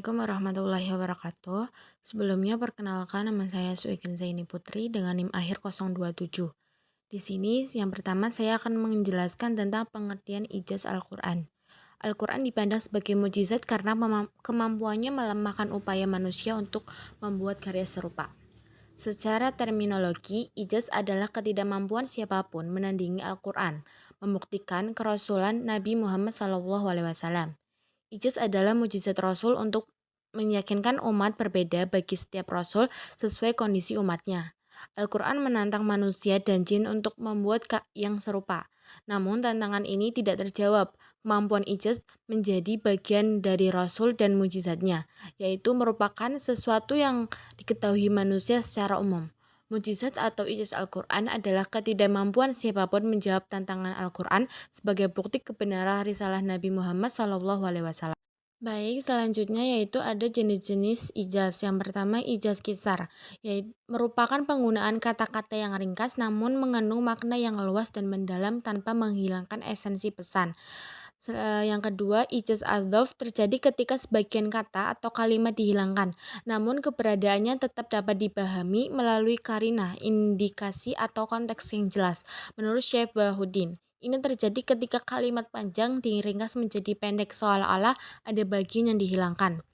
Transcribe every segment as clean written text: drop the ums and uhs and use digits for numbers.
Assalamualaikum warahmatullahi wabarakatuh. Sebelumnya perkenalkan nama saya Suikin Zaini Putri dengan NIM akhir 027. Di sini yang pertama saya akan menjelaskan tentang pengertian ijaz Al-Quran. Al-Quran dipandang sebagai mukjizat karena kemampuannya melemahkan upaya manusia untuk membuat karya serupa. Secara terminologi, ijaz adalah ketidakmampuan siapapun menandingi Al-Quran, membuktikan kerasulan Nabi Muhammad SAW. Ijaz adalah mukjizat Rasul untuk meyakinkan umat berbeda bagi setiap Rasul sesuai kondisi umatnya. Al-Quran menantang manusia dan jin untuk membuat yang serupa. Namun tantangan ini tidak terjawab. Kemampuan ijaz menjadi bagian dari Rasul dan mukjizatnya, yaitu merupakan sesuatu yang diketahui manusia secara umum. Mukjizat atau ijaz Al-Quran adalah ketidakmampuan siapapun menjawab tantangan Al-Quran sebagai bukti kebenaran risalah Nabi Muhammad SAW. Baik, selanjutnya yaitu ada jenis-jenis ijaz. Yang pertama ijaz kisar, yaitu merupakan penggunaan kata-kata yang ringkas namun mengandung makna yang luas dan mendalam tanpa menghilangkan esensi pesan. Yang kedua, ijaz adzaf terjadi ketika sebagian kata atau kalimat dihilangkan, namun keberadaannya tetap dapat dipahami melalui karinah, indikasi atau konteks yang jelas. Menurut Syekh Bahuddin, ini terjadi ketika kalimat panjang diringkas menjadi pendek seolah-olah ada bagian yang dihilangkan.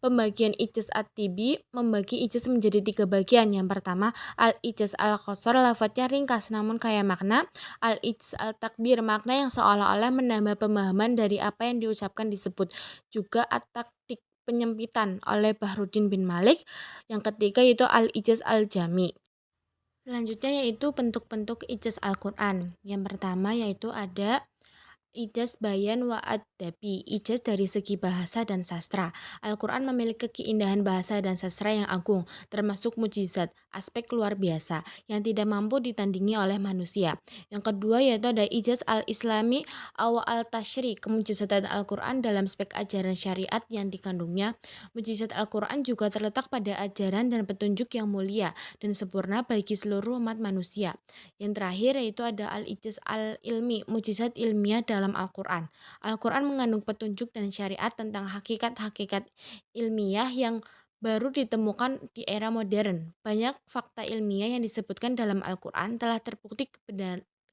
Pembagian ijaz at-tibi membagi ijaz menjadi 3 bagian. Yang pertama, al-ijaz al-qasar, lafadznya ringkas namun kaya makna. Al-ijaz al-takdir, makna yang seolah-olah menambah pemahaman dari apa yang diucapkan disebut. Juga at-taktik, penyempitan oleh Bahruddin bin Malik. Yang ketiga yaitu al-ijaz al-jami. Selanjutnya yaitu bentuk-bentuk ijaz Al-Quran. Yang pertama yaitu ada ijaz bayan wa adabi, ijaz dari segi bahasa dan sastra. Al-Quran memiliki keindahan bahasa dan sastra yang agung, termasuk mukjizat, aspek luar biasa, yang tidak mampu ditandingi oleh manusia. Yang kedua yaitu ada ijaz al-islami aw al-tashri, kemujizatan Al-Quran dalam aspek ajaran syariat yang dikandungnya. Mukjizat Al-Quran juga terletak pada ajaran dan petunjuk yang mulia dan sempurna bagi seluruh umat manusia. Yang terakhir yaitu ada al-ijaz al-ilmi, mukjizat ilmiah dalam Al-Quran. Al-Quran mengandung petunjuk dan syariat tentang hakikat-hakikat ilmiah yang baru ditemukan di era modern. Banyak fakta ilmiah yang disebutkan dalam Al-Quran telah terbukti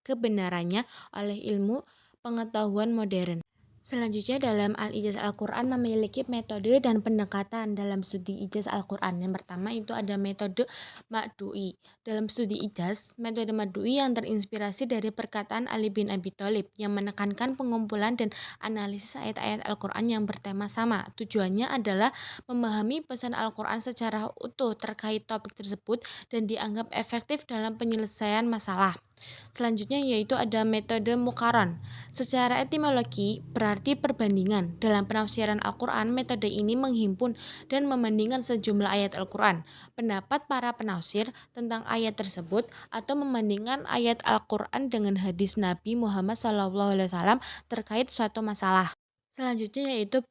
kebenarannya oleh ilmu pengetahuan modern. Selanjutnya dalam Al-Ijaz Al-Quran memiliki metode dan pendekatan dalam studi ijaz Al-Quran. Yang pertama itu ada metode Mad'ui. Dalam studi ijaz, metode Mad'ui yang terinspirasi dari perkataan Ali bin Abi Thalib yang menekankan pengumpulan dan analisis ayat-ayat Al-Quran yang bertema sama. Tujuannya adalah memahami pesan Al-Quran secara utuh terkait topik tersebut dan dianggap efektif dalam penyelesaian masalah. Selanjutnya yaitu ada metode mukaron. Secara etimologi berarti perbandingan. Dalam penafsiran Al-Quran, metode ini menghimpun dan membandingkan sejumlah ayat Al-Quran, pendapat para penafsir tentang ayat tersebut, atau membandingkan ayat Al-Quran dengan hadis Nabi Muhammad SAW terkait suatu masalah. Selanjutnya yaitu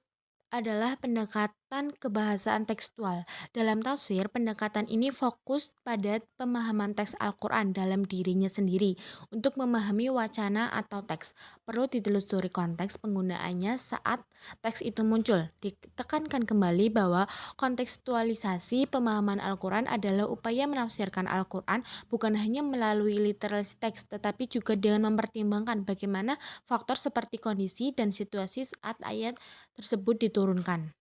adalah pendekatan kebahasaan tekstual. Dalam tafsir, pendekatan ini fokus pada pemahaman teks Al-Quran dalam dirinya sendiri. Untuk memahami wacana atau teks, perlu ditelusuri konteks penggunaannya saat teks itu muncul. Ditekankan kembali bahwa kontekstualisasi pemahaman Al-Quran adalah upaya menafsirkan Al-Quran bukan hanya melalui literasi teks, tetapi juga dengan mempertimbangkan bagaimana faktor seperti kondisi dan situasi saat ayat tersebut diturunkan.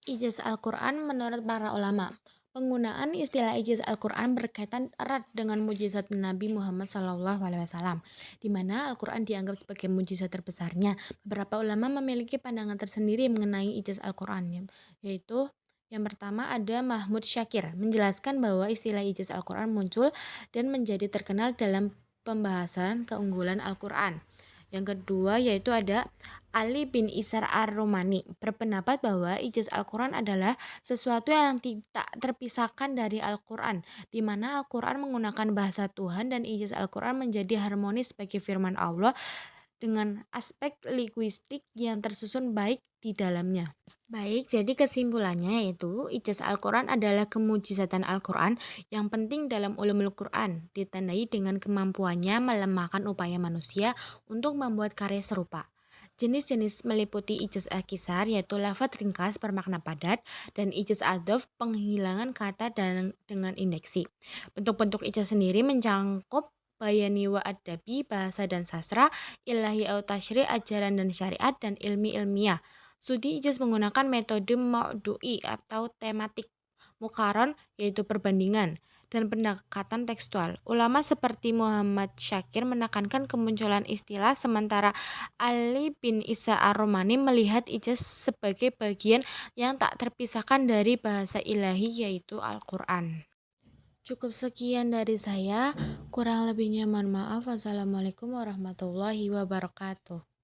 Ijaz Al-Quran menurut para ulama. Penggunaan istilah ijaz Al-Quran berkaitan erat dengan mukjizat Nabi Muhammad SAW, di mana Al-Quran dianggap sebagai mukjizat terbesarnya. Beberapa ulama memiliki pandangan tersendiri mengenai ijaz Al-Quran, yaitu yang pertama ada Mahmud Syakir, menjelaskan bahwa istilah ijaz Al-Quran muncul dan menjadi terkenal dalam pembahasan keunggulan Al-Quran. Yang kedua yaitu ada Ali bin Isar Ar-Rumani, berpendapat bahwa ijaz Al-Quran adalah sesuatu yang tidak terpisahkan dari Al-Quran, di mana Al-Quran menggunakan bahasa Tuhan dan ijaz Al-Quran menjadi harmonis sebagai firman Allah dengan aspek linguistik yang tersusun baik di dalamnya. Baik, jadi kesimpulannya yaitu ijaz Al-Quran adalah kemujizatan Al-Quran yang penting dalam ulumul Quran, ditandai dengan kemampuannya melemahkan upaya manusia untuk membuat karya serupa. Jenis-jenis meliputi ijaz al-qisar yaitu lafaz ringkas bermakna padat dan ijaz adhof penghilangan kata dan dengan indeksi. Bentuk-bentuk ijaz sendiri mencangkup bayani wa adabi, bahasa dan sastra, ilahi atau tasyri, ajaran dan syariat, dan ilmi ilmiah. Studi ijaz menggunakan metode maudu'i atau tematik, mukaron yaitu perbandingan, dan pendekatan tekstual. Ulama seperti Muhammad Syakir menekankan kemunculan istilah, sementara Ali bin Isa Ar-Romani melihat ijaz sebagai bagian yang tak terpisahkan dari bahasa ilahi yaitu Al-Quran. Cukup sekian dari saya, kurang lebihnya mohon maaf. Wassalamualaikum warahmatullahi wabarakatuh.